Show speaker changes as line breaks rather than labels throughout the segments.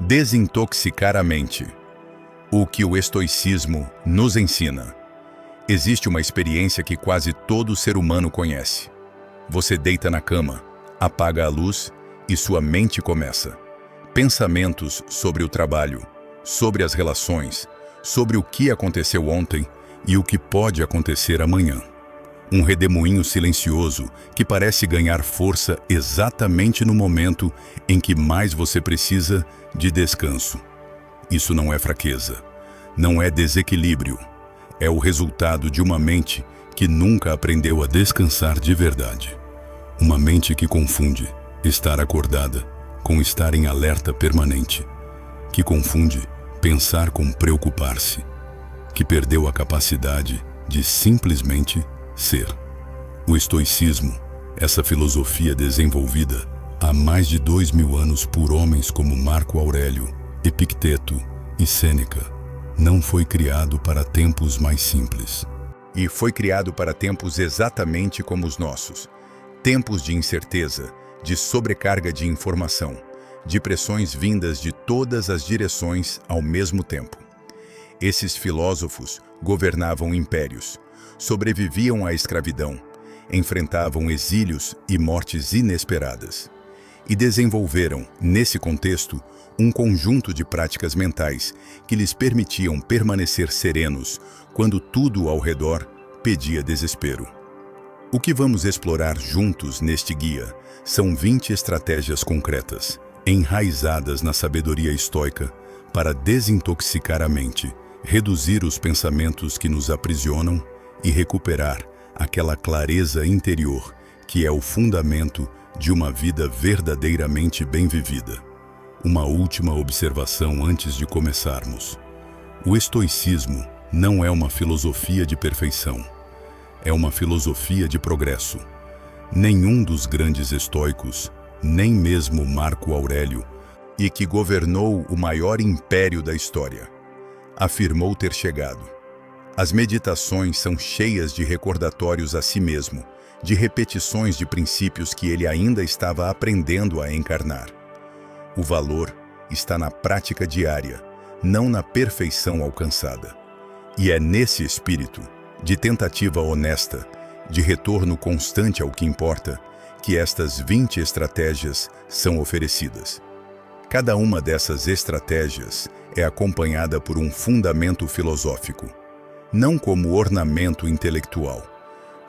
Desintoxicar a mente. O que o estoicismo nos ensina. Existe uma experiência que quase todo ser humano conhece. Você deita na cama, apaga a luz e sua mente começa. Pensamentos sobre o trabalho, sobre as relações, sobre o que aconteceu ontem e o que pode acontecer amanhã. Um redemoinho silencioso que parece ganhar força exatamente no momento em que mais você precisa de descanso. Isso não é fraqueza, não é desequilíbrio. É o resultado de uma mente que nunca aprendeu a descansar de verdade. Uma mente que confunde estar acordada com estar em alerta permanente. Que confunde pensar com preocupar-se. Que perdeu a capacidade de simplesmente ser. O estoicismo, essa filosofia desenvolvida há mais de 2000 anos por homens como Marco Aurélio, Epicteto e Sêneca, não foi criado para tempos mais simples. E foi criado para tempos exatamente como os nossos. Tempos de incerteza, de sobrecarga de informação, de pressões vindas de todas as direções ao mesmo tempo. Esses filósofos governavam impérios, sobreviviam à escravidão, enfrentavam exílios e mortes inesperadas. E desenvolveram, nesse contexto, um conjunto de práticas mentais que lhes permitiam permanecer serenos quando tudo ao redor pedia desespero. O que vamos explorar juntos neste guia são 20 estratégias concretas, enraizadas na sabedoria estoica, para desintoxicar a mente, reduzir os pensamentos que nos aprisionam e recuperar aquela clareza interior que é o fundamento de uma vida verdadeiramente bem vivida. Uma última observação antes de começarmos. O estoicismo não é uma filosofia de perfeição. É uma filosofia de progresso. Nenhum dos grandes estoicos, nem mesmo Marco Aurélio, e que governou o maior império da história, afirmou ter chegado. As meditações são cheias de recordatórios a si mesmo, de repetições de princípios que ele ainda estava aprendendo a encarnar. O valor está na prática diária, não na perfeição alcançada. E é nesse espírito, de tentativa honesta, de retorno constante ao que importa, que estas 20 estratégias são oferecidas. Cada uma dessas estratégias é acompanhada por um fundamento filosófico, não como ornamento intelectual,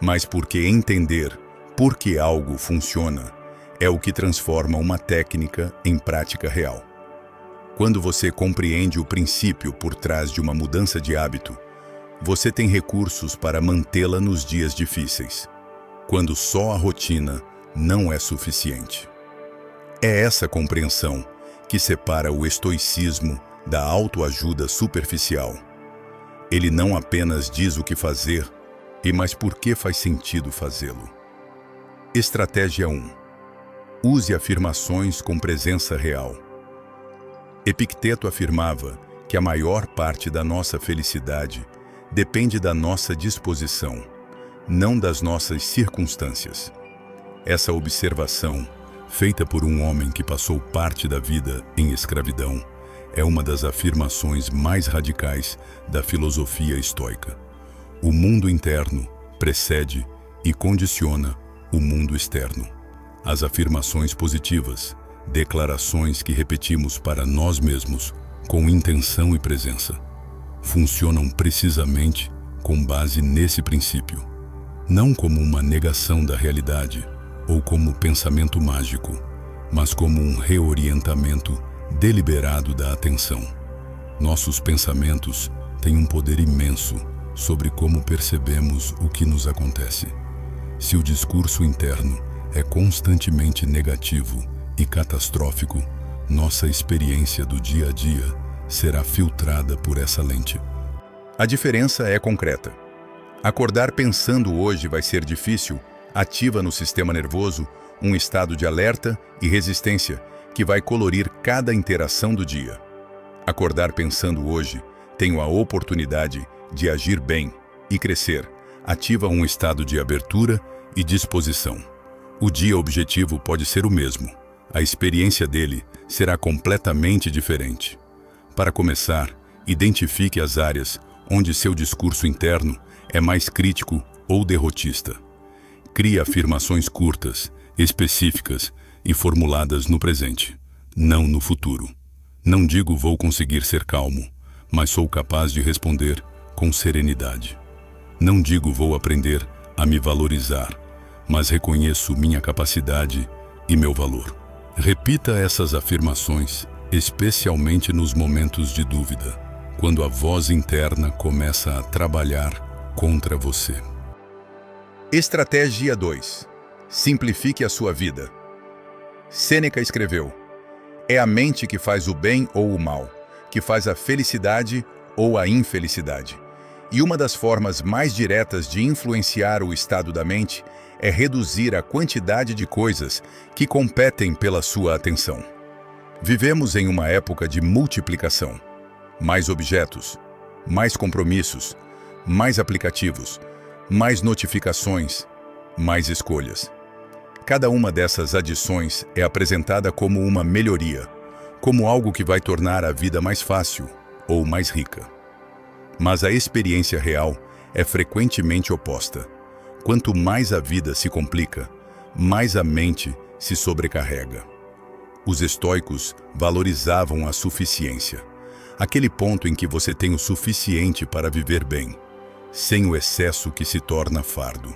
mas porque entender por que algo funciona é o que transforma uma técnica em prática real. Quando você compreende o princípio por trás de uma mudança de hábito, você tem recursos para mantê-la nos dias difíceis, quando só a rotina não é suficiente. É essa compreensão que separa o estoicismo da autoajuda superficial. Ele não apenas diz o que fazer, mas por que faz sentido fazê-lo. Estratégia 1. Use afirmações com presença real. Epicteto afirmava que a maior parte da nossa felicidade depende da nossa disposição, não das nossas circunstâncias. Essa observação, feita por um homem que passou parte da vida em escravidão, é uma das afirmações mais radicais da filosofia estoica. O mundo interno precede e condiciona o mundo externo. As afirmações positivas, declarações que repetimos para nós mesmos com intenção e presença, funcionam precisamente com base nesse princípio, não como uma negação da realidade ou como pensamento mágico, mas como um reorientamento deliberado da atenção. Nossos pensamentos têm um poder imenso sobre como percebemos o que nos acontece. Se o discurso interno é constantemente negativo e catastrófico, nossa experiência do dia a dia será filtrada por essa lente. A diferença é concreta. Acordar pensando hoje vai ser difícil ativa no sistema nervoso um estado de alerta e resistência que vai colorir cada interação do dia. Acordar pensando hoje, tenho a oportunidade de agir bem e crescer, ativa um estado de abertura e disposição. O dia objetivo pode ser o mesmo, A experiência dele será completamente diferente. Para começar, identifique as áreas onde seu discurso interno é mais crítico ou derrotista. Crie afirmações curtas, específicas e formuladas no presente, não no futuro. Não digo vou conseguir ser calmo, mas sou capaz de responder com serenidade. Não digo vou aprender a me valorizar, mas reconheço minha capacidade e meu valor. Repita essas afirmações, especialmente nos momentos de dúvida, quando a voz interna começa a trabalhar contra você.
Estratégia 2. Simplifique a sua vida. Sêneca escreveu: é a mente que faz o bem ou o mal, que faz a felicidade ou a infelicidade. E uma das formas mais diretas de influenciar o estado da mente é reduzir a quantidade de coisas que competem pela sua atenção. Vivemos em uma época de multiplicação. Mais objetos, mais compromissos, mais aplicativos, mais notificações, mais escolhas. Cada uma dessas adições é apresentada como uma melhoria, como algo que vai tornar a vida mais fácil ou mais rica. Mas a experiência real é frequentemente oposta. Quanto mais a vida se complica, mais a mente se sobrecarrega. Os estoicos valorizavam a suficiência, aquele ponto em que você tem o suficiente para viver bem, sem o excesso que se torna fardo.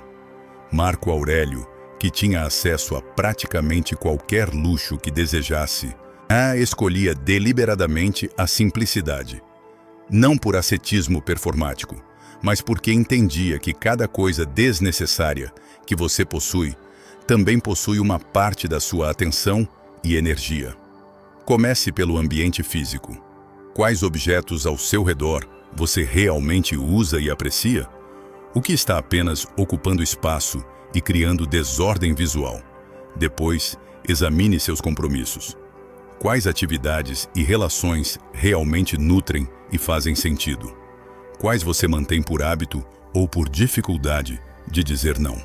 Marco Aurélio, que tinha acesso a praticamente qualquer luxo que desejasse, escolhia deliberadamente a simplicidade. Não por ascetismo performático, mas porque entendia que cada coisa desnecessária que você possui também possui uma parte da sua atenção e energia. Comece pelo ambiente físico. Quais objetos ao seu redor você realmente usa e aprecia? O que está apenas ocupando espaço e criando desordem visual? Depois, examine seus compromissos. Quais atividades e relações realmente nutrem e fazem sentido? Quais você mantém por hábito ou por dificuldade de dizer não?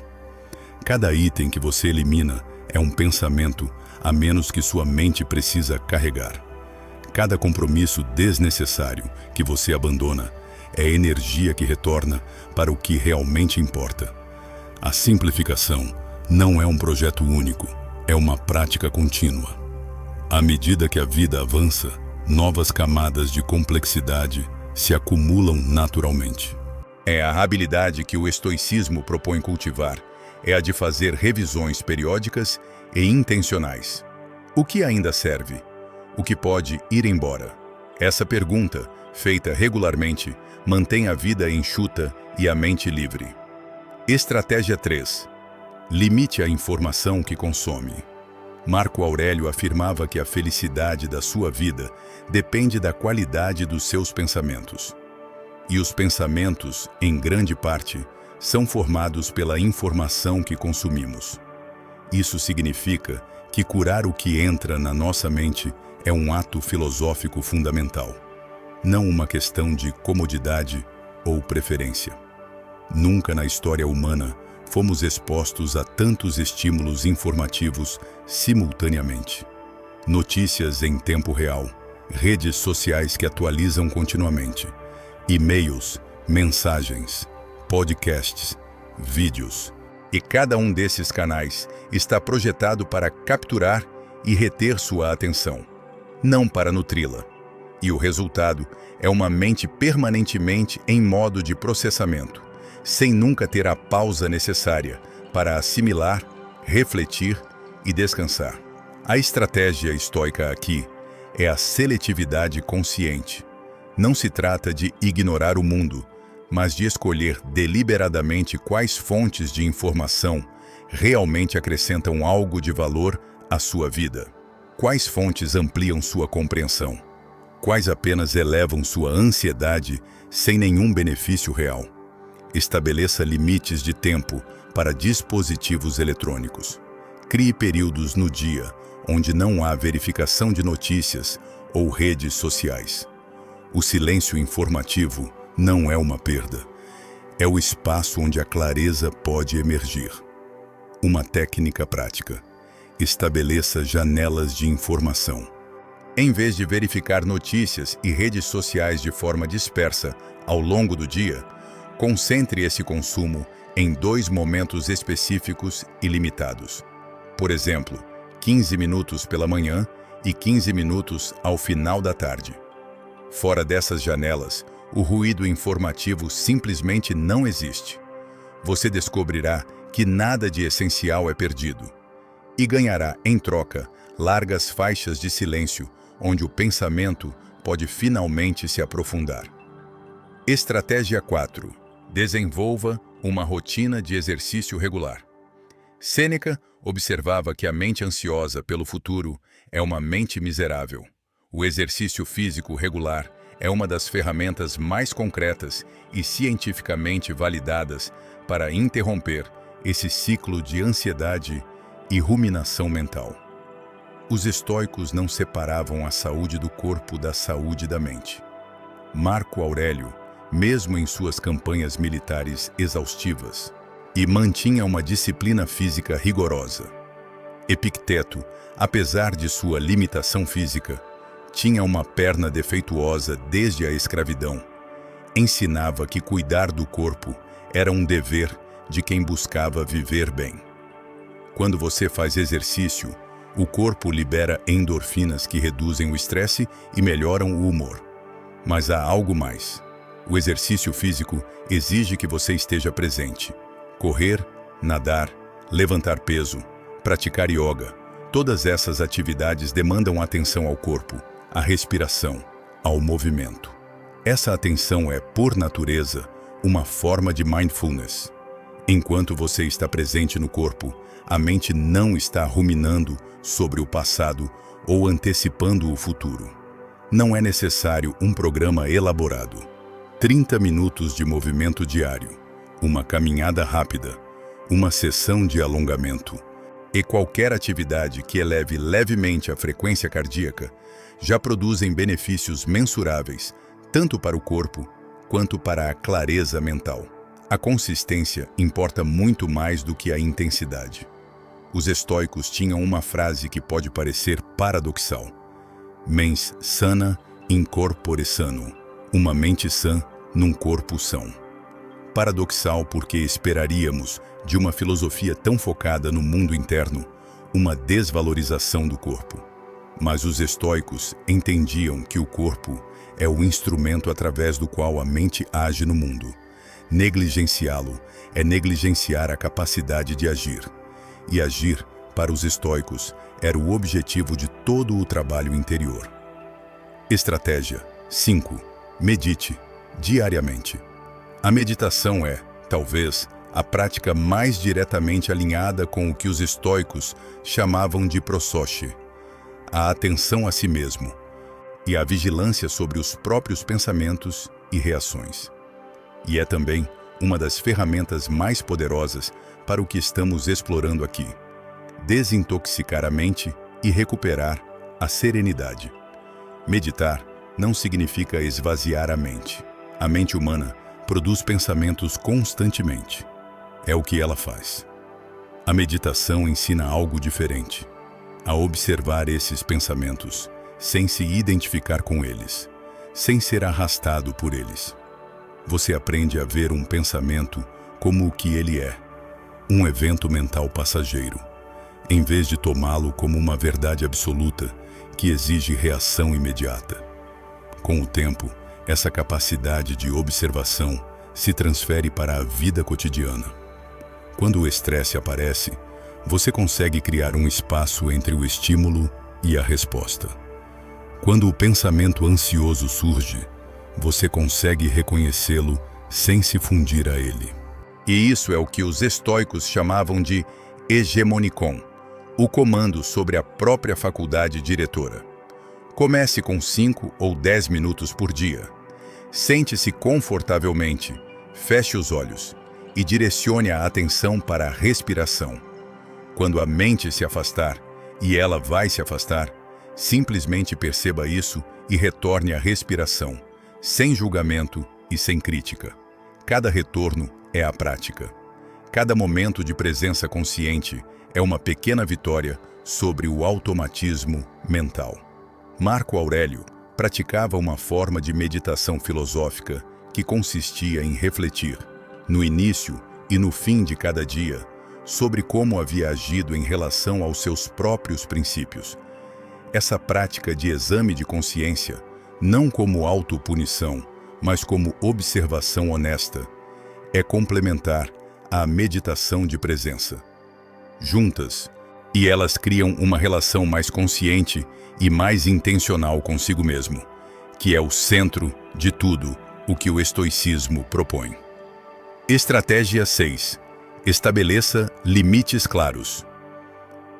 Cada item que você elimina é um pensamento a menos que sua mente precisa carregar. Cada compromisso desnecessário que você abandona é energia que retorna para o que realmente importa. A simplificação não é um projeto único, é uma prática contínua. À medida que a vida avança, novas camadas de complexidade se acumulam naturalmente. A habilidade que o estoicismo propõe cultivar é a de fazer revisões periódicas e intencionais. O que ainda serve? O que pode ir embora? Essa pergunta, feita regularmente, mantém a vida enxuta e a mente livre. Estratégia 3. Limite a informação que consome. Marco Aurélio afirmava que a felicidade da sua vida depende da qualidade dos seus pensamentos. E os pensamentos, em grande parte, são formados pela informação que consumimos. Isso significa que curar o que entra na nossa mente é um ato filosófico fundamental, não uma questão de comodidade ou preferência. Nunca na história humana fomos expostos a tantos estímulos informativos simultaneamente. Notícias em tempo real, redes sociais que atualizam continuamente, e-mails, mensagens, podcasts, vídeos. E cada um desses canais está projetado para capturar e reter sua atenção, não para nutri-la. E o resultado é uma mente permanentemente em modo de processamento, sem nunca ter a pausa necessária para assimilar, refletir e descansar. A estratégia estoica aqui é a seletividade consciente. Não se trata de ignorar o mundo, mas de escolher deliberadamente quais fontes de informação realmente acrescentam algo de valor à sua vida. Quais fontes ampliam sua compreensão? Quais apenas elevam sua ansiedade sem nenhum benefício real? Estabeleça limites de tempo para dispositivos eletrônicos. Crie períodos no dia onde não há verificação de notícias ou redes sociais. O silêncio informativo não é uma perda. É o espaço onde a clareza pode emergir. Uma técnica prática.
Estabeleça janelas de informação. Em vez de verificar notícias e redes sociais de forma dispersa ao longo do dia, concentre esse consumo em 2 momentos específicos e limitados. Por exemplo, 15 minutos pela manhã e 15 minutos ao final da tarde. Fora dessas janelas, o ruído informativo simplesmente não existe. Você descobrirá que nada de essencial é perdido e ganhará, em troca, largas faixas de silêncio onde o pensamento pode finalmente se aprofundar. Estratégia 4. Desenvolva uma rotina de exercício regular. Sêneca observava que a mente ansiosa pelo futuro é uma mente miserável. O exercício físico regular é uma das ferramentas mais concretas e cientificamente validadas para interromper esse ciclo de ansiedade e ruminação mental. Os estoicos não separavam a saúde do corpo da saúde da mente. Marco Aurélio, mesmo em suas campanhas militares exaustivas, e mantinha uma disciplina física rigorosa. Epicteto, apesar de sua limitação física, tinha uma perna defeituosa desde a escravidão. Ensinava que cuidar do corpo era um dever de quem buscava viver bem. Quando você faz exercício, o corpo libera endorfinas que reduzem o estresse e melhoram o humor. Mas há algo mais. O exercício físico exige que você esteja presente. Correr, nadar, levantar peso, praticar yoga, todas essas atividades demandam atenção ao corpo, à respiração, ao movimento. Essa atenção é, por natureza, uma forma de mindfulness. Enquanto você está presente no corpo, a mente não está ruminando sobre o passado ou antecipando o futuro. Não é necessário um programa elaborado. 30 minutos de movimento diário, uma caminhada rápida, uma sessão de alongamento e qualquer atividade que eleve levemente a frequência cardíaca já produzem benefícios mensuráveis, tanto para o corpo quanto para a clareza mental. A consistência importa muito mais do que a intensidade. Os estoicos tinham uma frase que pode parecer paradoxal: mens sana in corpore sano, uma mente sã num corpo são. Paradoxal porque esperaríamos, de uma filosofia tão focada no mundo interno, uma desvalorização do corpo. Mas os estoicos entendiam que o corpo é o instrumento através do qual a mente age no mundo. Negligenciá-lo é negligenciar a capacidade de agir. E agir, para os estoicos, era o objetivo de todo o trabalho interior. Estratégia 5. Medite diariamente. A meditação é, talvez, a prática mais diretamente alinhada com o que os estoicos chamavam de prosoche, a atenção a si mesmo e a vigilância sobre os próprios pensamentos e reações. E é também uma das ferramentas mais poderosas para o que estamos explorando aqui: desintoxicar a mente e recuperar a serenidade. Meditar não significa esvaziar a mente. A mente humana produz pensamentos constantemente. É o que ela faz. A meditação ensina algo diferente: a observar esses pensamentos, sem se identificar com eles, sem ser arrastado por eles. Você aprende a ver um pensamento como o que ele é, um evento mental passageiro, em vez de tomá-lo como uma verdade absoluta que exige reação imediata. Com o tempo, essa capacidade de observação se transfere para a vida cotidiana. Quando o estresse aparece, você consegue criar um espaço entre o estímulo e a resposta. Quando o pensamento ansioso surge, você consegue reconhecê-lo sem se fundir a ele. E isso é o que os estoicos chamavam de hegemonikon, o comando sobre a própria faculdade diretora. Comece com 5 ou 10 minutos por dia. Sente-se confortavelmente, feche os olhos e direcione a atenção para a respiração. Quando a mente se afastar, e ela vai se afastar, simplesmente perceba isso e retorne à respiração, sem julgamento e sem crítica. Cada retorno é a prática. Cada momento de presença consciente é uma pequena vitória sobre o automatismo mental. Marco Aurélio praticava uma forma de meditação filosófica que consistia em refletir, no início e no fim de cada dia, sobre como havia agido em relação aos seus próprios princípios. Essa prática de exame de consciência, não como autopunição, mas como observação honesta, é complementar à meditação de presença. Juntas, e elas criam uma relação mais consciente e mais intencional consigo mesmo, que é o centro de tudo o que o estoicismo propõe. Estratégia 6. Estabeleça limites claros.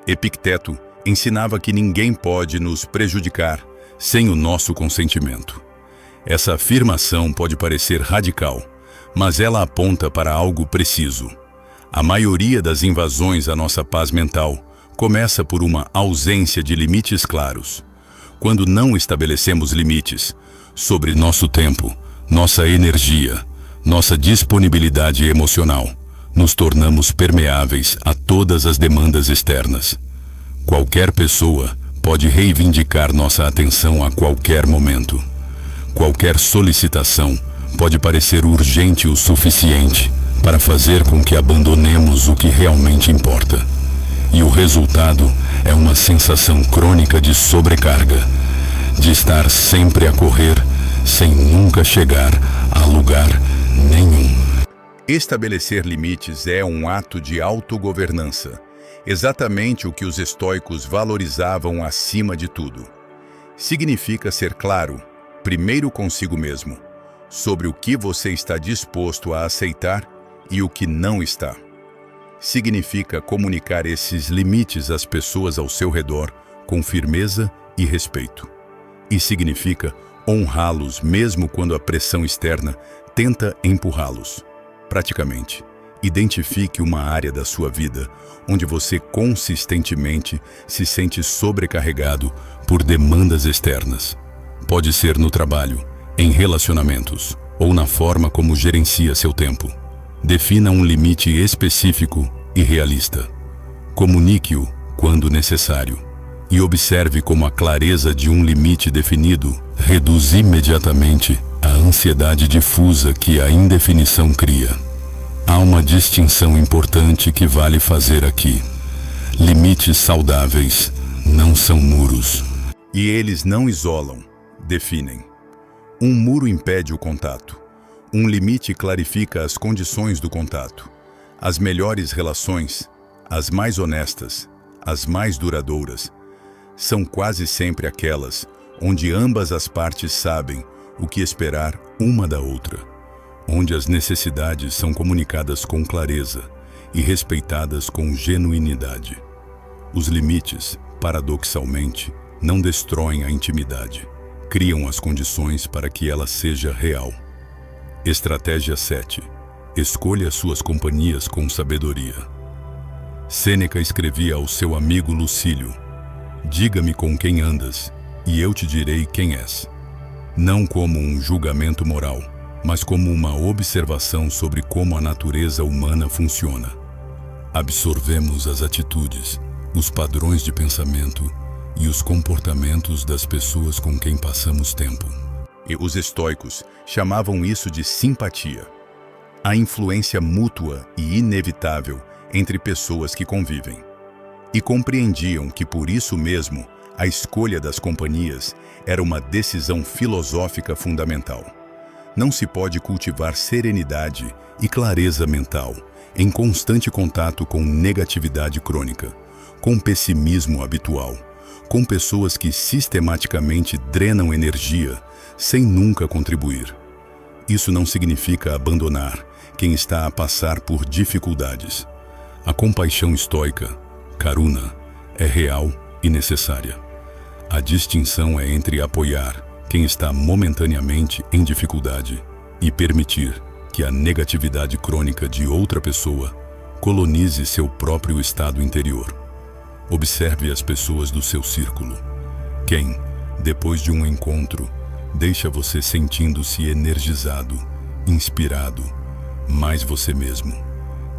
Epicteto ensinava que ninguém pode nos prejudicar sem o nosso consentimento. Essa afirmação pode parecer radical, mas ela aponta para algo preciso. A maioria das invasões à nossa paz mental começa por uma ausência de limites claros. Quando não estabelecemos limites sobre nosso tempo, nossa energia, nossa disponibilidade emocional, nos tornamos permeáveis a todas as demandas externas. Qualquer pessoa pode reivindicar nossa atenção a qualquer momento. Qualquer solicitação pode parecer urgente o suficiente para fazer com que abandonemos o que realmente importa. E o resultado é uma sensação crônica de sobrecarga, de estar sempre a correr, sem nunca chegar a lugar nenhum.
Estabelecer limites é um ato de autogovernança, exatamente o que os estoicos valorizavam acima de tudo. Significa ser claro, primeiro consigo mesmo, sobre o que você está disposto a aceitar e o que não está. Significa comunicar esses limites às pessoas ao seu redor com firmeza e respeito. E significa honrá-los mesmo quando a pressão externa tenta empurrá-los. Praticamente, identifique uma área da sua vida onde você consistentemente se sente sobrecarregado por demandas externas. Pode ser no trabalho, em relacionamentos ou na forma como gerencia seu tempo. Defina um limite específico e realista. Comunique-o quando necessário e observe como a clareza de um limite definido reduz imediatamente a ansiedade difusa que a indefinição cria. Há uma distinção importante que vale fazer aqui. Limites saudáveis não são muros.
E eles não isolam, definem. Um muro impede o contato. Um limite clarifica as condições do contato. As melhores relações, as mais honestas, as mais duradouras, são quase sempre aquelas onde ambas as partes sabem o que esperar uma da outra, onde as necessidades são comunicadas com clareza e respeitadas com genuinidade. Os limites, paradoxalmente, não destroem a intimidade, criam as condições para que ela seja real. Estratégia 7. Escolha suas companhias com sabedoria. Sêneca escrevia ao seu amigo Lucílio: diga-me com quem andas, e eu te direi quem és. Não como um julgamento moral, mas como uma observação sobre como a natureza humana funciona. Absorvemos as atitudes, os padrões de pensamento e os comportamentos das pessoas com quem passamos tempo.
E os estoicos chamavam isso de simpatia. A influência mútua e inevitável entre pessoas que convivem. E compreendiam que por isso mesmo a escolha das companhias era uma decisão filosófica fundamental. Não se pode cultivar serenidade e clareza mental em constante contato com negatividade crônica, com pessimismo habitual, com pessoas que sistematicamente drenam energia sem nunca contribuir. Isso não significa abandonar quem está a passar por dificuldades. A compaixão estoica, karuna, é real e necessária. A distinção é entre apoiar quem está momentaneamente em dificuldade e permitir que a negatividade crônica de outra pessoa colonize seu próprio estado interior. Observe as pessoas do seu círculo. Quem, depois de um encontro, deixa você sentindo-se energizado, inspirado, mais você mesmo.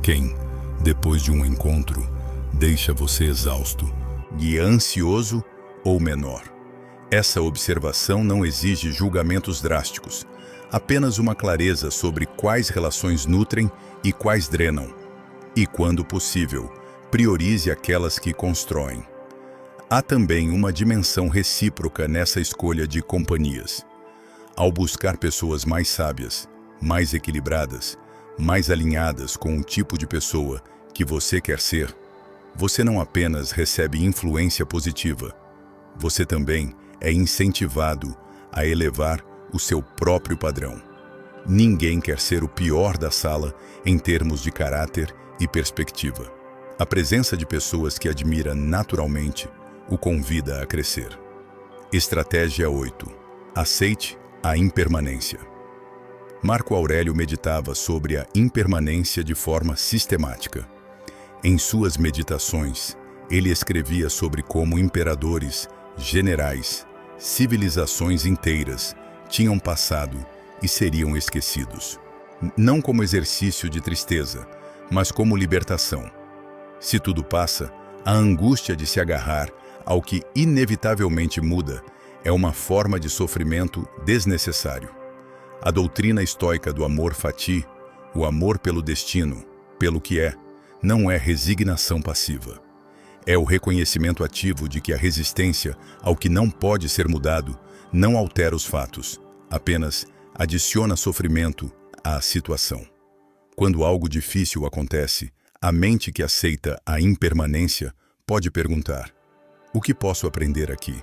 Quem, depois de um encontro, deixa você exausto,
guia ansioso ou menor. Essa observação não exige julgamentos drásticos, apenas uma clareza sobre quais relações nutrem e quais drenam. E, quando possível, priorize aquelas que constroem. Há também uma dimensão recíproca nessa escolha de companhias. Ao buscar pessoas mais sábias, mais equilibradas, mais alinhadas com o tipo de pessoa que você quer ser, você não apenas recebe influência positiva, você também é incentivado a elevar o seu próprio padrão. Ninguém quer ser o pior da sala em termos de caráter e perspectiva. A presença de pessoas que admira naturalmente o convida a crescer. Estratégia 8. Aceite a impermanência. Marco Aurélio meditava sobre a impermanência de forma sistemática. Em suas meditações, ele escrevia sobre como imperadores, generais, civilizações inteiras tinham passado e seriam esquecidos. Não como exercício de tristeza, mas como libertação. Se tudo passa, a angústia de se agarrar ao que inevitavelmente muda é uma forma de sofrimento desnecessário. A doutrina estoica do amor fati, o amor pelo destino, pelo que é, não é resignação passiva. É o reconhecimento ativo de que a resistência ao que não pode ser mudado não altera os fatos, apenas adiciona sofrimento à situação. Quando algo difícil acontece, a mente que aceita a impermanência pode perguntar: o que posso aprender aqui?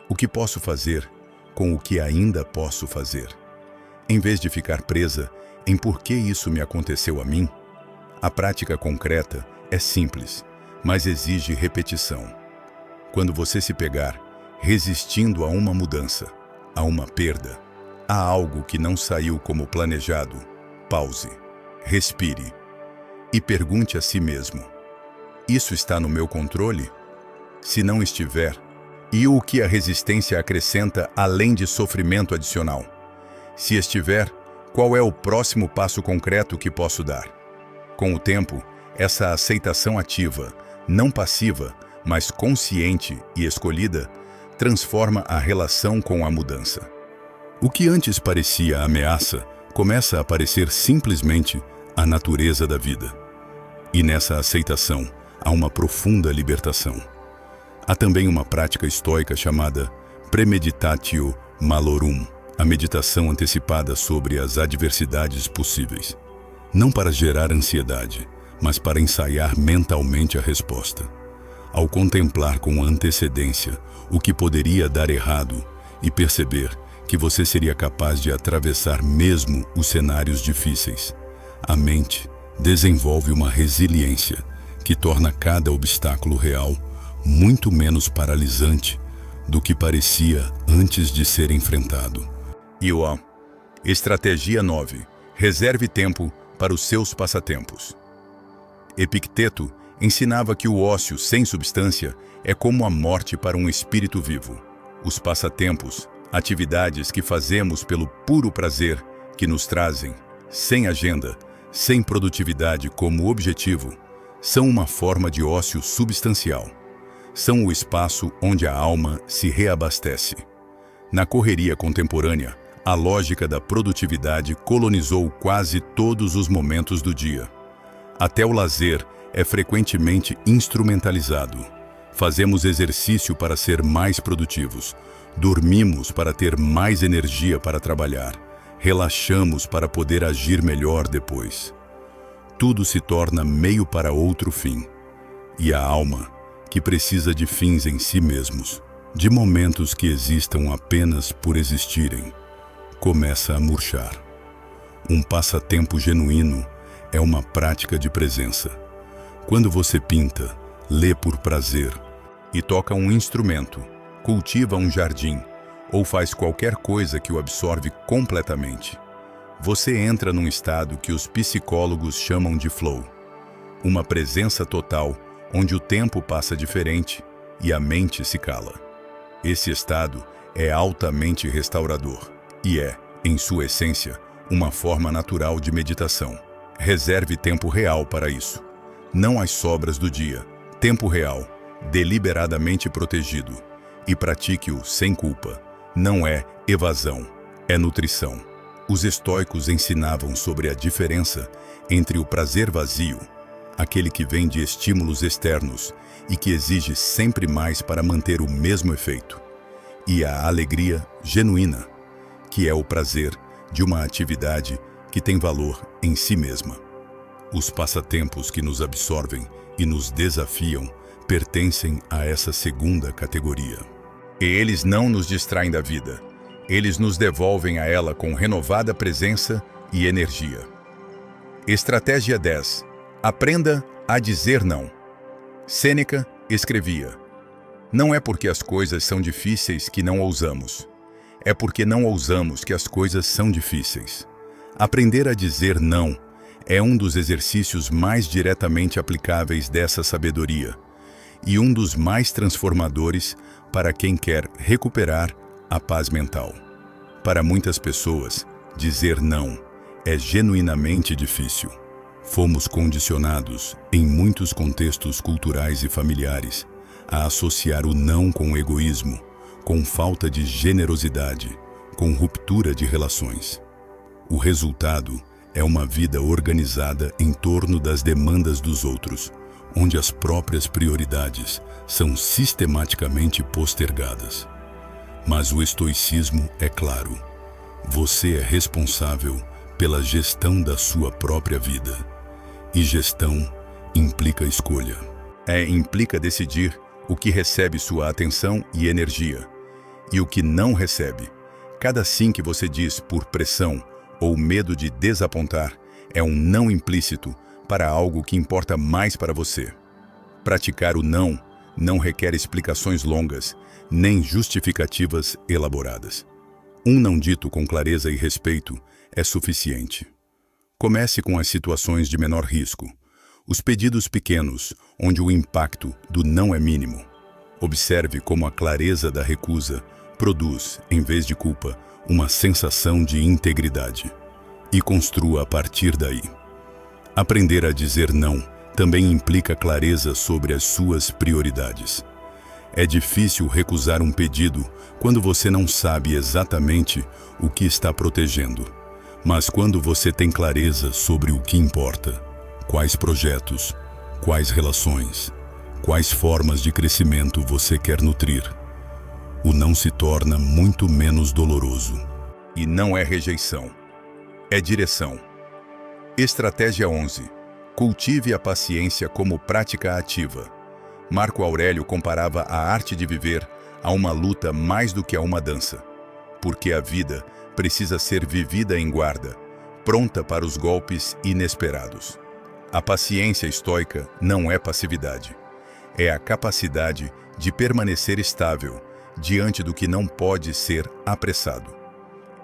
O que posso fazer com o que ainda posso fazer? Em vez de ficar presa em por que isso me aconteceu a mim, a prática concreta é simples, mas exige repetição. Quando você se pegar resistindo a uma mudança, a uma perda, a algo que não saiu como planejado, pause, respire e pergunte a si mesmo: isso está no meu controle? Se não estiver, e o que a resistência acrescenta além de sofrimento adicional? Se estiver, qual é o próximo passo concreto que posso dar? Com o tempo, essa aceitação ativa, não passiva, mas consciente e escolhida, transforma a relação com a mudança. O que antes parecia ameaça começa a parecer simplesmente a natureza da vida. E nessa aceitação há uma profunda libertação. Há também uma prática estoica chamada premeditatio malorum, a meditação antecipada sobre as adversidades possíveis. Não para gerar ansiedade, mas para ensaiar mentalmente a resposta. Ao contemplar com antecedência o que poderia dar errado e perceber que você seria capaz de atravessar mesmo os cenários difíceis, a mente desenvolve uma resiliência que torna cada obstáculo real muito menos paralisante do que parecia antes de ser enfrentado. Estratégia 9. Reserve tempo para os seus passatempos. Epicteto ensinava que o ócio sem substância é como a morte para um espírito vivo. Os passatempos, atividades que fazemos pelo puro prazer que nos trazem, sem agenda, sem produtividade como objetivo, são uma forma de ócio substancial. São o espaço onde a alma se reabastece. Na correria contemporânea, a lógica da produtividade colonizou quase todos os momentos do dia. Até o lazer é frequentemente instrumentalizado. Fazemos exercício para ser mais produtivos, dormimos para ter mais energia para trabalhar, relaxamos para poder agir melhor depois. Tudo se torna meio para outro fim. E a alma, que precisa de fins em si mesmos, de momentos que existam apenas por existirem, começa a murchar. Um passatempo genuíno é uma prática de presença. Quando você pinta, lê por prazer e toca um instrumento, cultiva um jardim ou faz qualquer coisa que o absorve completamente, você entra num estado que os psicólogos chamam de flow, uma presença total onde o tempo passa diferente e a mente se cala. Esse estado é altamente restaurador e é, em sua essência, uma forma natural de meditação. Reserve tempo real para isso. Não as sobras do dia. Tempo real deliberadamente protegido, e pratique-o sem culpa. Não é evasão, é nutrição. Os estoicos ensinavam sobre a diferença entre o prazer vazio, aquele que vem de estímulos externos e que exige sempre mais para manter o mesmo efeito, e a alegria genuína, que é o prazer de uma atividade que tem valor em si mesma. Os passatempos que nos absorvem e nos desafiam pertencem a essa segunda categoria. E eles não nos distraem da vida, eles nos devolvem a ela com renovada presença e energia. Estratégia 10. Aprenda a dizer não. Sêneca escrevia: não é porque as coisas são difíceis que não ousamos. É porque não ousamos que as coisas são difíceis. Aprender a dizer não é um dos exercícios mais diretamente aplicáveis dessa sabedoria e um dos mais transformadores para quem quer recuperar a paz mental. Para muitas pessoas, dizer não é genuinamente difícil. Fomos condicionados, em muitos contextos culturais e familiares, a associar o não com egoísmo, com falta de generosidade, com ruptura de relações. O resultado é uma vida organizada em torno das demandas dos outros, onde as próprias prioridades são sistematicamente postergadas. Mas o estoicismo é claro: você é responsável pela gestão da sua própria vida. E gestão implica escolha. Implica decidir o que recebe sua atenção e energia, e o que não recebe. Cada sim que você diz por pressão ou medo de desapontar é um não implícito para algo que importa mais para você. Praticar o não requer explicações longas, nem justificativas elaboradas. Um não dito com clareza e respeito é suficiente. Comece com as situações de menor risco, os pedidos pequenos, onde o impacto do não é mínimo. Observe como a clareza da recusa produz, em vez de culpa, uma sensação de integridade. E construa a partir daí. Aprender a dizer não também implica clareza sobre as suas prioridades. É difícil recusar um pedido quando você não sabe exatamente o que está protegendo. Mas quando você tem clareza sobre o que importa, quais projetos, quais relações, quais formas de crescimento você quer nutrir, o não se torna muito menos doloroso. E não é rejeição, é direção. Estratégia 11. Cultive a paciência como prática ativa. Marco Aurélio comparava a arte de viver a uma luta mais do que a uma dança, porque a vida precisa ser vivida em guarda, pronta para os golpes inesperados. A paciência estoica não é passividade. É a capacidade de permanecer estável diante do que não pode ser apressado.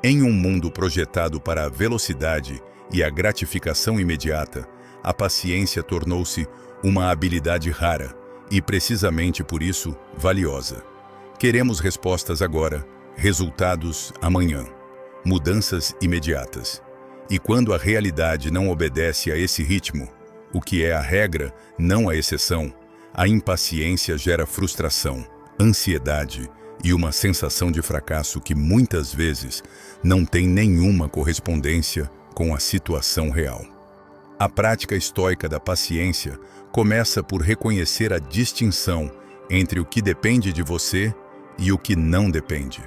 Em um mundo projetado para a velocidade e a gratificação imediata, a paciência tornou-se uma habilidade rara e, precisamente por isso, valiosa. Queremos respostas agora, resultados amanhã. Mudanças imediatas. E quando a realidade não obedece a esse ritmo, o que é a regra, não a exceção, a impaciência gera frustração, ansiedade e uma sensação de fracasso que muitas vezes não tem nenhuma correspondência com a situação real. A prática estoica da paciência começa por reconhecer a distinção entre o que depende de você e o que não depende.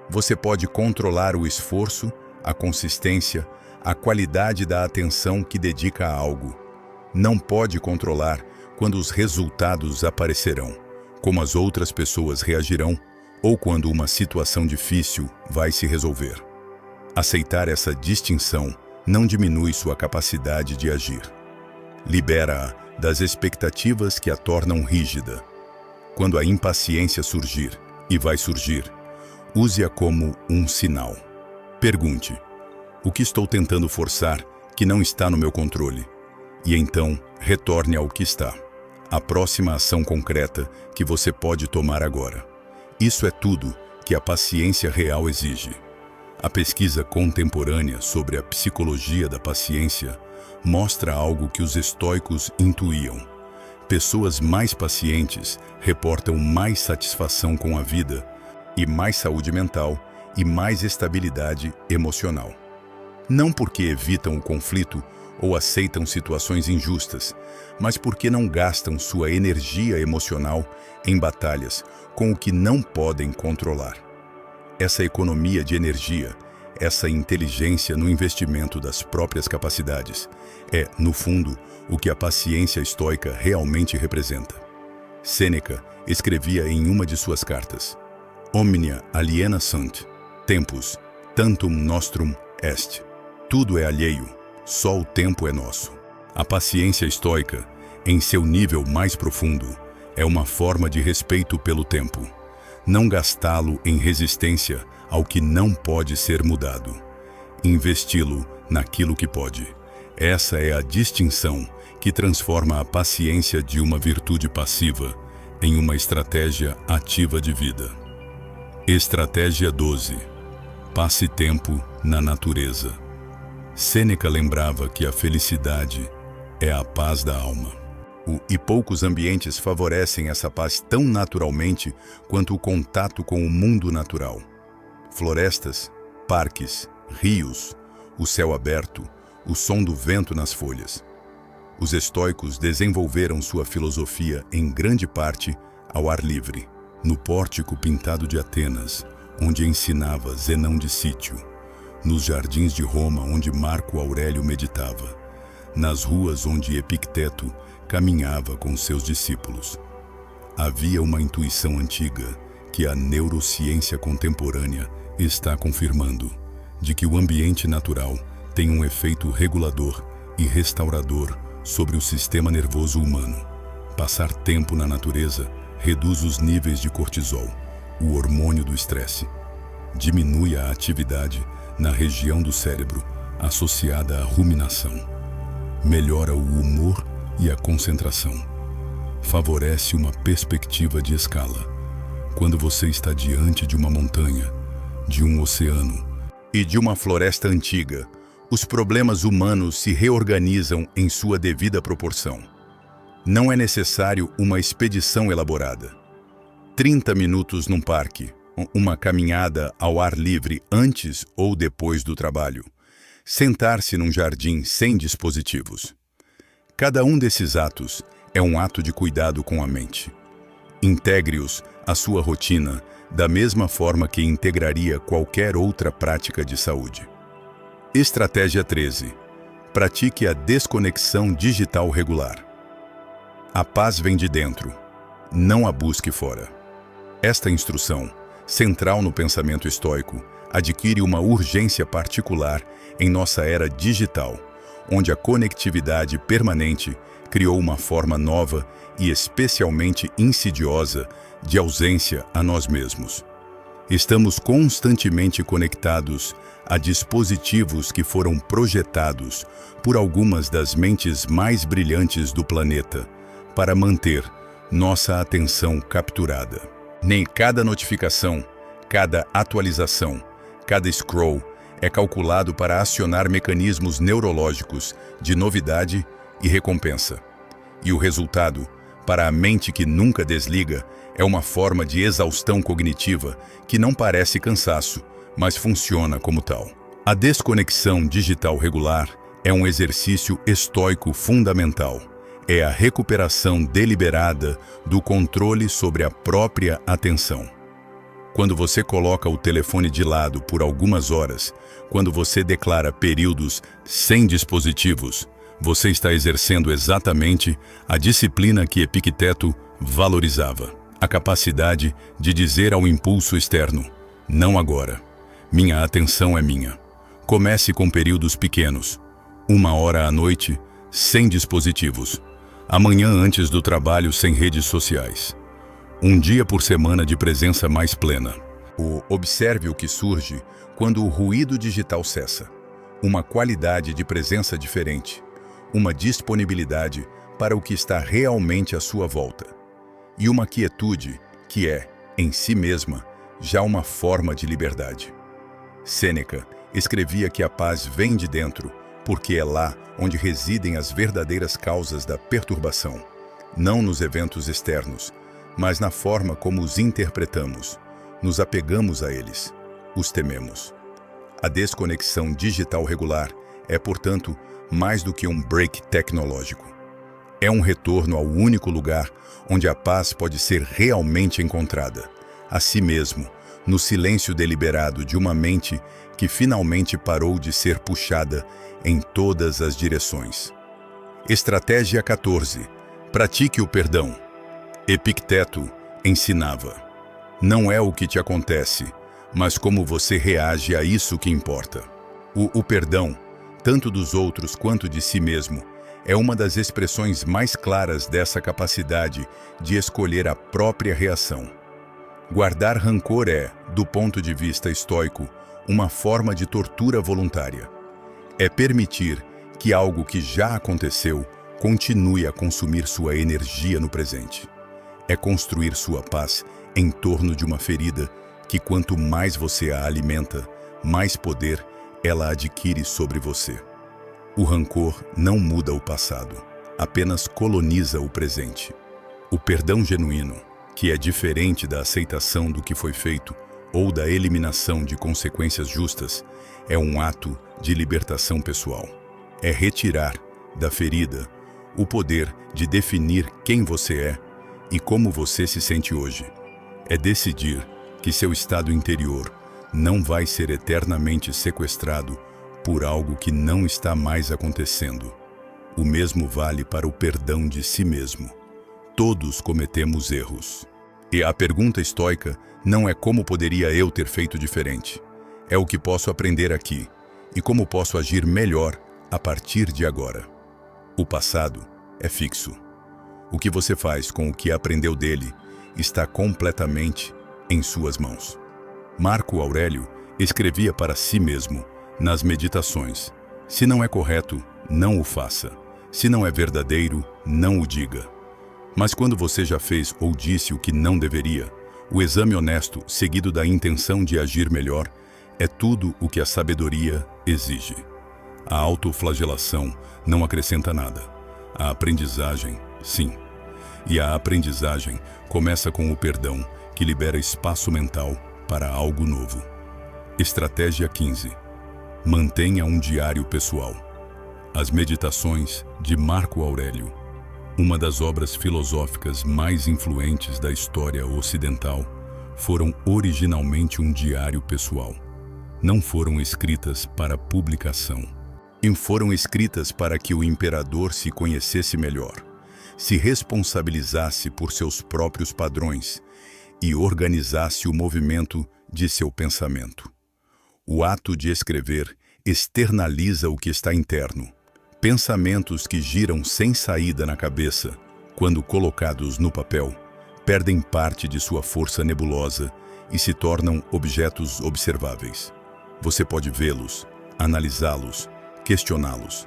Você pode controlar o esforço, a consistência, a qualidade da atenção que dedica a algo. Não pode controlar quando os resultados aparecerão, como as outras pessoas reagirão ou quando uma situação difícil vai se resolver. Aceitar essa distinção não diminui sua capacidade de agir. Libera-a das expectativas que a tornam rígida. Quando a impaciência surgir, e vai surgir, use-a como um sinal. Pergunte: o que estou tentando forçar que não está no meu controle? E então, retorne ao que está. A próxima ação concreta que você pode tomar agora. Isso é tudo que a paciência real exige. A pesquisa contemporânea sobre a psicologia da paciência mostra algo que os estoicos intuíam. Pessoas mais pacientes reportam mais satisfação com a vida e mais saúde mental e mais estabilidade emocional. Não porque evitam o conflito ou aceitam situações injustas, mas porque não gastam sua energia emocional em batalhas com o que não podem controlar. Essa economia de energia, essa inteligência no investimento das próprias capacidades, é, no fundo, o que a paciência estoica realmente representa. Sêneca escrevia em uma de suas cartas: Omnia aliena sunt, tempus, tantum nostrum est. Tudo é alheio, só o tempo é nosso. A paciência estoica, em seu nível mais profundo, é uma forma de respeito pelo tempo. Não gastá-lo em resistência ao que não pode ser mudado. Investi-lo naquilo que pode. Essa é a distinção que transforma a paciência de uma virtude passiva em uma estratégia ativa de vida. Estratégia 12. Passe tempo na natureza. Sêneca lembrava que a felicidade é a paz da alma. E poucos ambientes favorecem essa paz tão naturalmente quanto o contato com o mundo natural. Florestas, parques, rios, o céu aberto, o som do vento nas folhas. Os estoicos desenvolveram sua filosofia em grande parte ao ar livre, no pórtico pintado de Atenas, onde ensinava Zenão de Cítio, nos jardins de Roma, onde Marco Aurélio meditava, nas ruas onde Epicteto caminhava com seus discípulos. Havia uma intuição antiga que a neurociência contemporânea está confirmando, de que o ambiente natural tem um efeito regulador e restaurador sobre o sistema nervoso humano. Passar tempo na natureza reduz os níveis de cortisol, o hormônio do estresse. Diminui a atividade na região do cérebro associada à ruminação. Melhora o humor e a concentração. Favorece uma perspectiva de escala. Quando você está diante de uma montanha, de um oceano e de uma floresta antiga, os problemas humanos se reorganizam em sua devida proporção. Não é necessário uma expedição elaborada. 30 minutos num parque, uma caminhada ao ar livre antes ou depois do trabalho, sentar-se num jardim sem dispositivos. Cada um desses atos é um ato de cuidado com a mente. Integre-os à sua rotina da mesma forma que integraria qualquer outra prática de saúde. Estratégia 13. Pratique a desconexão digital regular. A paz vem de dentro, não a busque fora. Esta instrução, central no pensamento estoico, adquire uma urgência particular em nossa era digital, onde a conectividade permanente criou uma forma nova e especialmente insidiosa de ausência a nós mesmos. Estamos constantemente conectados a dispositivos que foram projetados por algumas das mentes mais brilhantes do planeta para manter nossa atenção capturada. Nem cada notificação, cada atualização, cada scroll é calculado para acionar mecanismos neurológicos de novidade e recompensa. E o resultado, para a mente que nunca desliga, é uma forma de exaustão cognitiva que não parece cansaço, mas funciona como tal. A desconexão digital regular é um exercício estoico fundamental. É a recuperação deliberada do controle sobre a própria atenção. Quando você coloca o telefone de lado por algumas horas, quando você declara períodos sem dispositivos, você está exercendo exatamente a disciplina que Epicteto valorizava. A capacidade de dizer ao impulso externo: não agora. Minha atenção é minha. Comece com períodos pequenos. 1 hora à noite, sem dispositivos. Amanhã antes do trabalho, sem redes sociais. 1 dia por semana de presença mais plena. Observe o que surge quando o ruído digital cessa. Uma qualidade de presença diferente. Uma disponibilidade para o que está realmente à sua volta. E uma quietude que é, em si mesma, já uma forma de liberdade. Sêneca escrevia que a paz vem de dentro, porque é lá onde residem as verdadeiras causas da perturbação.
não nos eventos externos, mas na forma como os interpretamos, nos apegamos a eles, os tememos. A desconexão digital regular é, portanto, mais do que um break tecnológico. É um retorno ao único lugar onde a paz pode ser realmente encontrada, a si mesmo, no silêncio deliberado de uma mente que finalmente parou de ser puxada em todas as direções. Estratégia 14. Pratique o perdão. Epicteto ensinava: não é o que te acontece, mas como você reage a isso que importa. O perdão, tanto dos outros quanto de si mesmo, é uma das expressões mais claras dessa capacidade de escolher a própria reação. Guardar rancor é, do ponto de vista estoico, uma forma de tortura voluntária. É permitir que algo que já aconteceu continue a consumir sua energia no presente. É construir sua paz em torno de uma ferida que, quanto mais você a alimenta, mais poder ela adquire sobre você. O rancor não muda o passado, apenas coloniza o presente. O perdão genuíno, que é diferente da aceitação do que foi feito ou da eliminação de consequências justas, é um ato de libertação pessoal. É retirar da ferida o poder de definir quem você é e como você se sente hoje. É decidir que seu estado interior não vai ser eternamente sequestrado por algo que não está mais acontecendo. O mesmo vale para o perdão de si mesmo. Todos cometemos erros. E a pergunta estoica não é como poderia eu ter feito diferente. É o que posso aprender aqui e como posso agir melhor a partir de agora. O passado é fixo. O que você faz com o que aprendeu dele está completamente em suas mãos. Marco Aurélio escrevia para si mesmo nas meditações: se não é correto, não o faça. Se não é verdadeiro, não o diga. Mas quando você já fez ou disse o que não deveria, o exame honesto, seguido da intenção de agir melhor, é tudo o que a sabedoria exige. A autoflagelação não acrescenta nada. A aprendizagem, sim. E a aprendizagem começa com o perdão, que libera espaço mental para algo novo. Estratégia 15. Mantenha um diário pessoal. As Meditações, de Marco Aurélio, uma das obras filosóficas mais influentes da história ocidental, foram originalmente um diário pessoal. Não foram escritas para publicação. E foram escritas para que o imperador se conhecesse melhor, se responsabilizasse por seus próprios padrões e organizasse o movimento de seu pensamento. O ato de escrever externaliza o que está interno. Pensamentos que giram sem saída na cabeça, quando colocados no papel, perdem parte de sua força nebulosa e se tornam objetos observáveis. Você pode vê-los, analisá-los, questioná-los,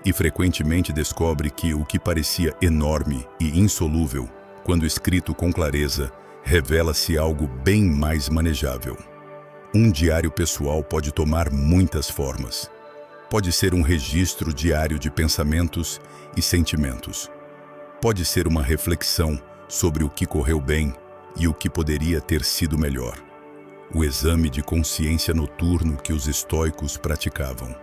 e frequentemente descobre que o que parecia enorme e insolúvel, quando escrito com clareza, revela-se algo bem mais manejável. Um diário pessoal pode tomar muitas formas. Pode ser um registro diário de pensamentos e sentimentos. Pode ser uma reflexão sobre o que correu bem e o que poderia ter sido melhor. O exame de consciência noturno que os estoicos praticavam.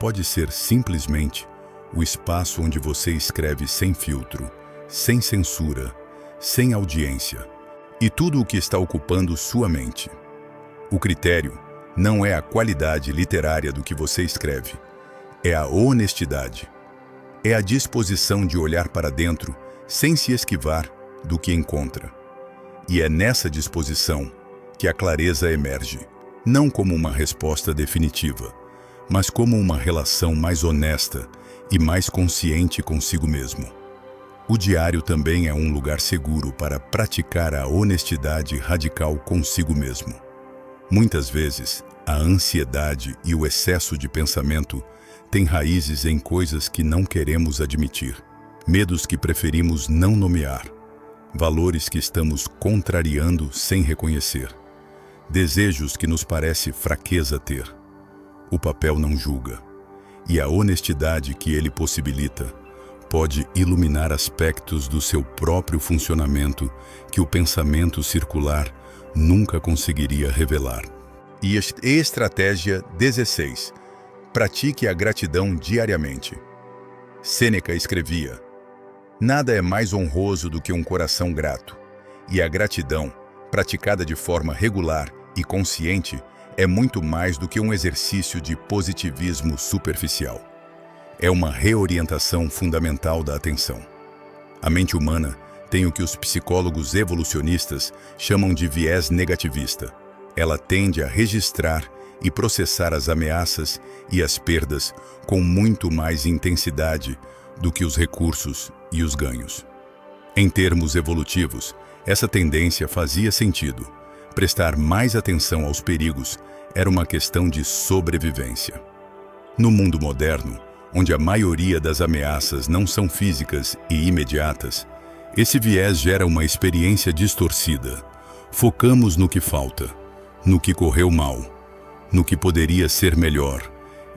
Pode ser simplesmente o espaço onde você escreve sem filtro, sem censura, sem audiência, e tudo o que está ocupando sua mente. O critério não é a qualidade literária do que você escreve, é a honestidade. É a disposição de olhar para dentro sem se esquivar do que encontra. E é nessa disposição que a clareza emerge, não como uma resposta definitiva, mas como uma relação mais honesta e mais consciente consigo mesmo. O diário também é um lugar seguro para praticar a honestidade radical consigo mesmo. Muitas vezes, a ansiedade e o excesso de pensamento têm raízes em coisas que não queremos admitir, medos que preferimos não nomear, valores que estamos contrariando sem reconhecer, desejos que nos parece fraqueza ter. O papel não julga, e a honestidade que ele possibilita
pode iluminar aspectos do seu próprio funcionamento que o pensamento circular nunca conseguiria revelar.
E estratégia 16. Pratique a gratidão diariamente. Sêneca escrevia: nada é mais honroso do que um coração grato, e a gratidão, praticada de forma regular e consciente, é muito mais do que um exercício de positivismo superficial. É uma reorientação fundamental da atenção. A mente humana tem o que os psicólogos evolucionistas chamam de viés negativista. Ela tende a registrar e processar as ameaças e as perdas com muito mais intensidade do que os recursos e os ganhos. Em termos evolutivos, essa tendência fazia sentido. Prestar mais atenção aos perigos era uma questão de sobrevivência. No mundo moderno, onde a maioria das ameaças não são físicas e imediatas, esse viés gera uma experiência distorcida. Focamos no que falta, no que correu mal, no que poderia ser melhor,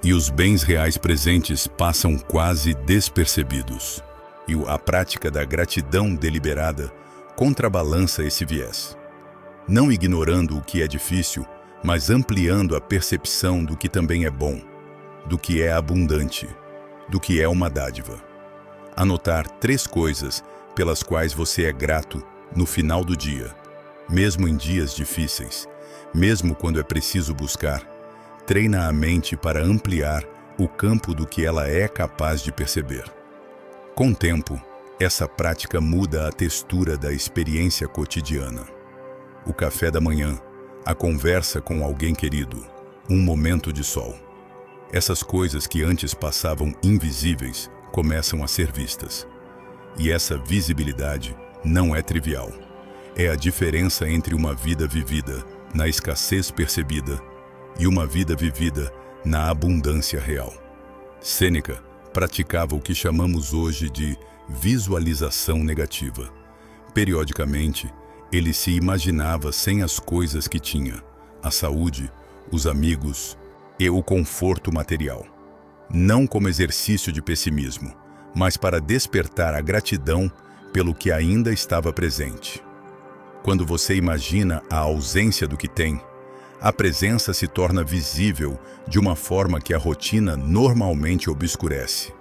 e os bens reais presentes passam quase despercebidos. E a prática da gratidão deliberada contrabalança esse viés. Não ignorando o que é difícil, mas ampliando a percepção do que também é bom, do que é abundante, do que é uma dádiva. Anotar 3 coisas pelas quais você é grato no final do dia, mesmo em dias difíceis, mesmo quando é preciso buscar, treina a mente para ampliar o campo do que ela é capaz de perceber. Com o tempo, essa prática muda a textura da experiência cotidiana. O café da manhã, a conversa com alguém querido, um momento de sol. Essas coisas que antes passavam invisíveis começam a ser vistas. E essa visibilidade não é trivial. É a diferença entre uma vida vivida na escassez percebida e uma vida vivida na abundância real. Sêneca praticava o que chamamos hoje de visualização negativa. Periodicamente, ele se imaginava sem as coisas que tinha, a saúde, os amigos e o conforto material. Não como exercício de pessimismo, mas para despertar a gratidão pelo que ainda estava presente. Quando você imagina a ausência do que tem, a presença se torna visível de uma forma que a rotina normalmente obscurece.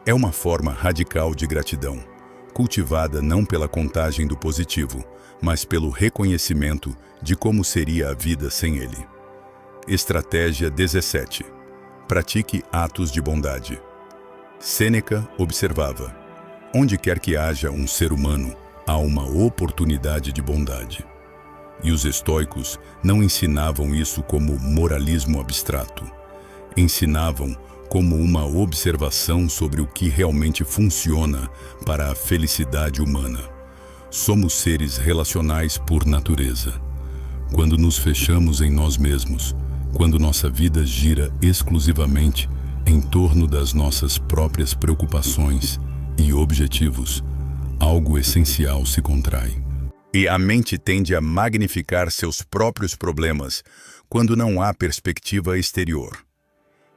É uma forma radical de gratidão, cultivada não pela contagem do positivo, mas pelo reconhecimento de como seria a vida sem ele. Estratégia 17. Pratique atos de bondade. Sêneca observava: onde quer que haja um ser humano, há uma oportunidade de bondade. E os estoicos não ensinavam isso como moralismo abstrato. Ensinavam como uma observação sobre o que realmente funciona para a felicidade humana. Somos seres relacionais por natureza. Quando nos fechamos em nós mesmos, quando nossa vida gira exclusivamente em torno das nossas próprias preocupações e objetivos, algo essencial se contrai. E a mente tende a magnificar seus próprios problemas quando não há perspectiva exterior.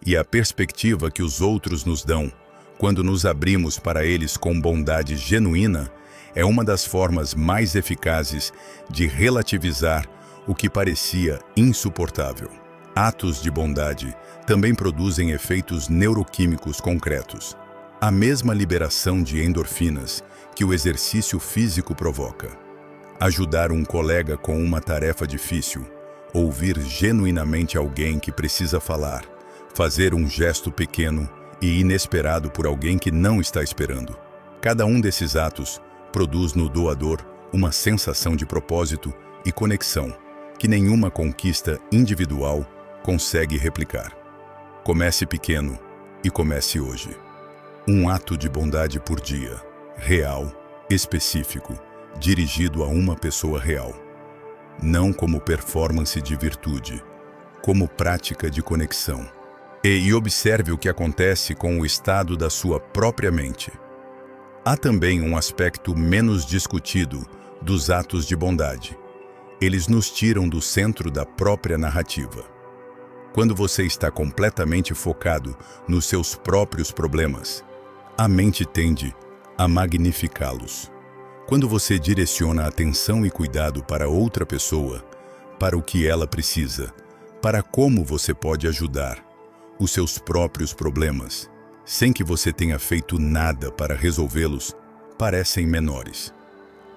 E a perspectiva que os outros nos dão, quando nos abrimos para eles com bondade genuína, é uma das formas mais eficazes de relativizar o que parecia insuportável. Atos de bondade também produzem efeitos neuroquímicos concretos. A mesma liberação de endorfinas que o exercício físico provoca. Ajudar um colega com uma tarefa difícil, ouvir genuinamente alguém que precisa falar, fazer um gesto pequeno e inesperado por alguém que não está esperando. Cada um desses atos produz no doador uma sensação de propósito e conexão que nenhuma conquista individual consegue replicar. Comece pequeno e comece hoje. Um ato de bondade por dia, real, específico, dirigido a uma pessoa real. Não como performance de virtude, como prática de conexão. E observe o que acontece com o estado da sua própria mente. Há também um aspecto menos discutido dos atos de bondade. Eles nos tiram do centro da própria narrativa. Quando você está completamente focado nos seus próprios problemas,
A mente tende a magnificá-los. Quando você direciona atenção e cuidado para outra pessoa, para o que ela precisa, para como você pode ajudar, os seus próprios problemas, sem que você tenha feito nada para resolvê-los, parecem menores.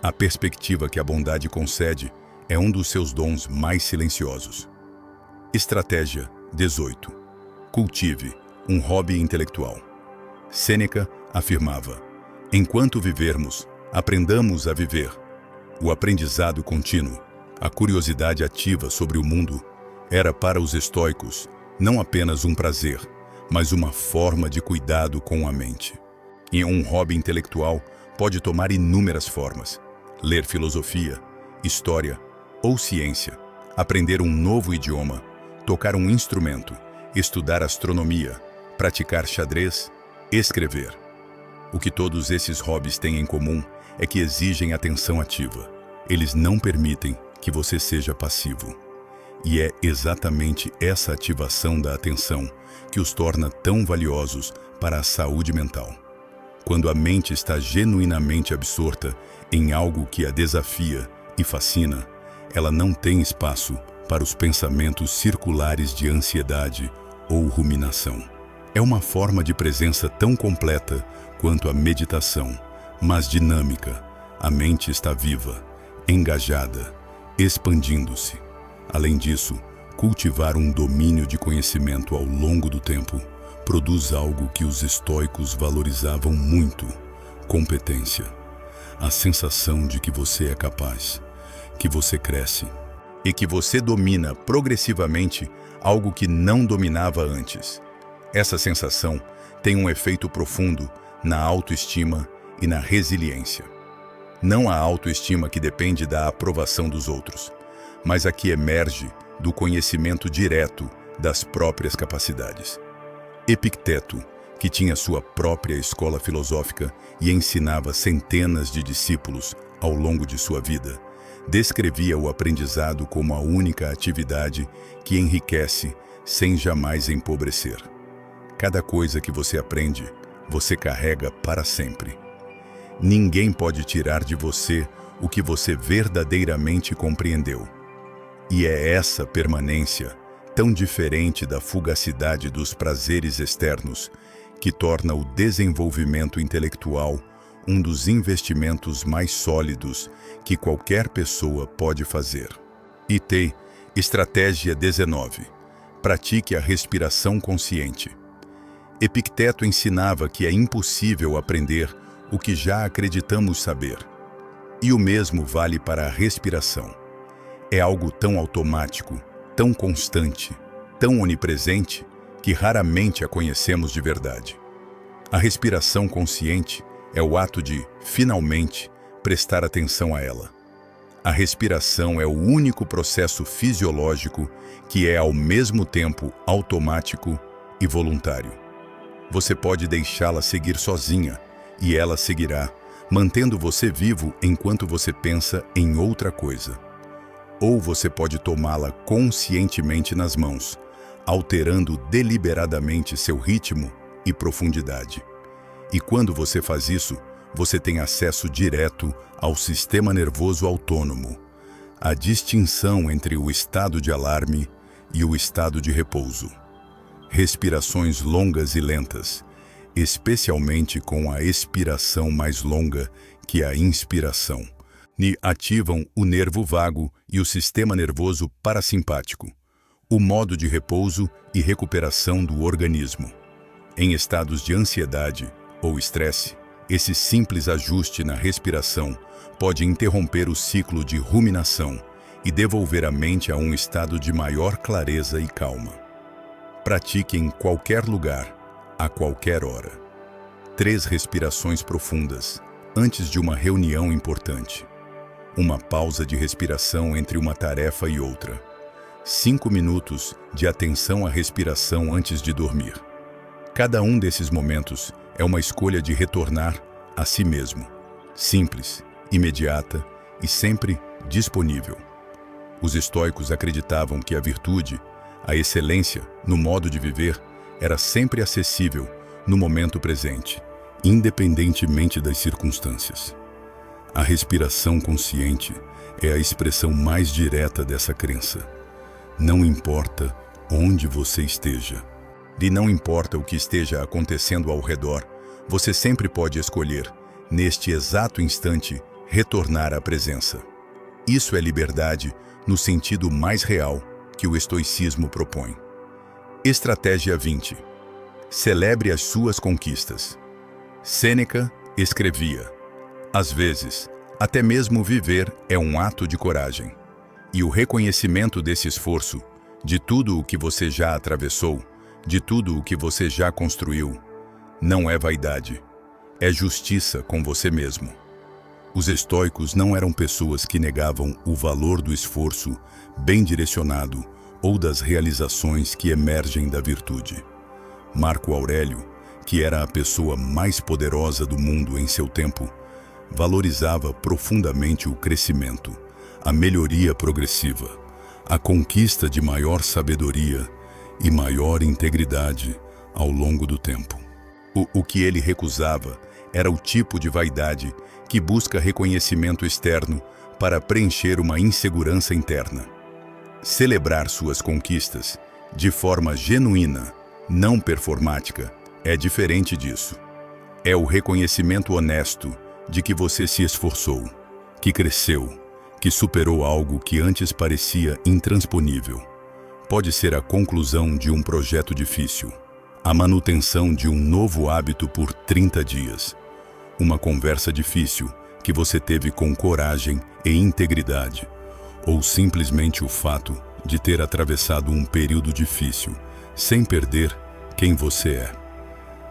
A perspectiva que a bondade concede é um dos seus dons mais silenciosos. Estratégia 18. Cultive um hobby intelectual. Sêneca afirmava: enquanto vivermos, aprendamos a viver. O aprendizado contínuo, a curiosidade ativa sobre o mundo, era para os estoicos não apenas um prazer, mas uma forma de cuidado com a mente. E um hobby intelectual pode tomar inúmeras formas: ler filosofia, história ou ciência, aprender um novo idioma, tocar um instrumento, estudar astronomia, praticar xadrez, escrever. O que todos esses hobbies têm em comum é que exigem atenção ativa. Eles não permitem que você seja passivo. E é exatamente essa ativação da atenção que os torna tão valiosos para a saúde mental. Quando a mente está genuinamente absorta em algo que a desafia e fascina, ela não tem espaço para os pensamentos circulares de ansiedade ou ruminação. É uma forma de presença tão completa quanto a meditação, mas dinâmica. A mente está viva, engajada, expandindo-se. Além disso, cultivar um domínio de conhecimento ao longo do tempo produz algo que os estoicos valorizavam muito: competência. A sensação de que você é capaz, que você cresce e que você domina progressivamente algo que não dominava antes. Essa sensação tem um efeito profundo na autoestima e na resiliência. Não a autoestima que depende da aprovação dos outros, mas a que emerge do conhecimento direto das próprias capacidades. Epicteto, que tinha sua própria escola filosófica e ensinava centenas de discípulos ao longo de sua vida, descrevia o aprendizado como a única atividade que enriquece sem jamais empobrecer. Cada coisa que você aprende, você carrega para sempre. Ninguém pode tirar de você o que você verdadeiramente compreendeu. E é essa permanência, tão diferente da fugacidade dos prazeres externos, que torna o desenvolvimento intelectual um dos investimentos mais sólidos que qualquer pessoa pode fazer. IT, Estratégia 19. Pratique a respiração consciente. Epicteto ensinava que é impossível aprender o que já acreditamos saber. E o mesmo vale para a respiração. É algo tão automático, tão constante, tão onipresente, que raramente a conhecemos de verdade. A respiração consciente é o ato de, finalmente, prestar atenção a ela. A respiração é o único processo fisiológico que é ao mesmo tempo automático e voluntário. Você pode deixá-la seguir sozinha, e ela seguirá, mantendo você vivo enquanto você pensa em outra coisa. Ou você pode tomá-la conscientemente nas mãos, alterando deliberadamente seu ritmo e profundidade. E quando você faz isso, você tem acesso direto ao sistema nervoso autônomo, a distinção entre o estado de alarme e o estado de repouso. Respirações longas e lentas, especialmente com a expiração mais longa que a inspiração, ativam o nervo vago e o sistema nervoso parasimpático, o modo de repouso e recuperação do organismo. Em estados de ansiedade ou estresse, esse simples ajuste na respiração pode interromper o ciclo de ruminação e devolver a mente a um estado de maior clareza e calma. Pratique em qualquer lugar, a qualquer hora. 3 respirações profundas antes de uma reunião importante. Uma pausa de respiração entre uma tarefa e outra. 5 minutos de atenção à respiração antes de dormir. Cada um desses momentos é uma escolha de retornar a si mesmo. Simples, imediata e sempre disponível. Os estoicos acreditavam que a virtude, a excelência no modo de viver, era sempre acessível no momento presente, independentemente das circunstâncias. A respiração consciente é a expressão mais direta dessa crença. Não importa onde você esteja.
E não importa o que esteja acontecendo ao redor, você sempre pode escolher, neste exato instante, retornar à presença. Isso é liberdade no sentido mais real que o estoicismo propõe. Estratégia 20. Celebre as suas conquistas. Sêneca escrevia: às vezes, até mesmo viver é um ato de coragem. E o reconhecimento desse esforço, de tudo o que você já atravessou, de tudo o que você já construiu, não é vaidade, é justiça com você mesmo. Os estoicos não eram pessoas que negavam o valor do esforço bem direcionado ou das realizações que emergem da virtude. Marco Aurélio, que era a pessoa mais poderosa do mundo em seu tempo, valorizava profundamente o crescimento, a melhoria progressiva, a conquista de maior sabedoria e maior integridade ao longo do tempo. O que ele recusava era o tipo de vaidade que busca reconhecimento externo para preencher uma insegurança interna. Celebrar suas conquistas de forma genuína, não performática, é diferente disso. É o reconhecimento honesto de que você se esforçou, que cresceu, que superou algo que antes parecia intransponível. Pode ser a conclusão de um projeto difícil, a manutenção de um novo hábito por 30 dias, uma conversa difícil que você teve com coragem e integridade, ou simplesmente o fato de ter atravessado um período difícil sem perder quem você é.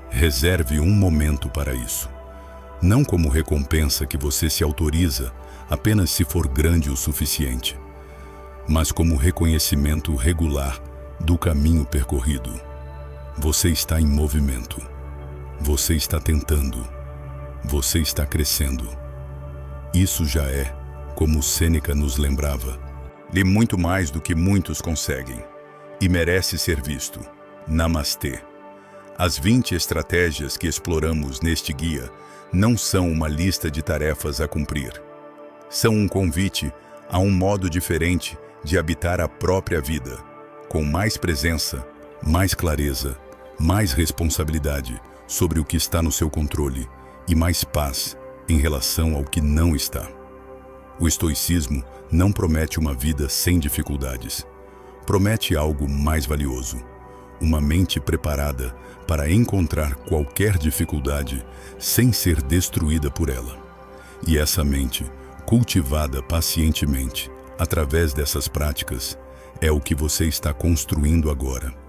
Reserve um momento para isso. Não como recompensa que você se autoriza apenas se for grande o suficiente, mas como reconhecimento regular do caminho percorrido. Você está em movimento. Você está tentando. Você está crescendo. Isso já é, como Sêneca nos lembrava, lhe muito mais do que muitos conseguem e merece ser visto. Namastê. As 20 estratégias que exploramos neste guia não são uma lista de tarefas a cumprir. São um convite a um modo diferente de habitar a própria vida, com mais presença, mais clareza, mais responsabilidade sobre o que está no seu controle e mais paz em relação ao que não está. O estoicismo não promete uma vida sem dificuldades. Promete algo mais valioso, uma mente preparada para encontrar qualquer dificuldade sem ser destruída por ela. E essa mente, cultivada pacientemente através dessas práticas, é o que você está construindo agora.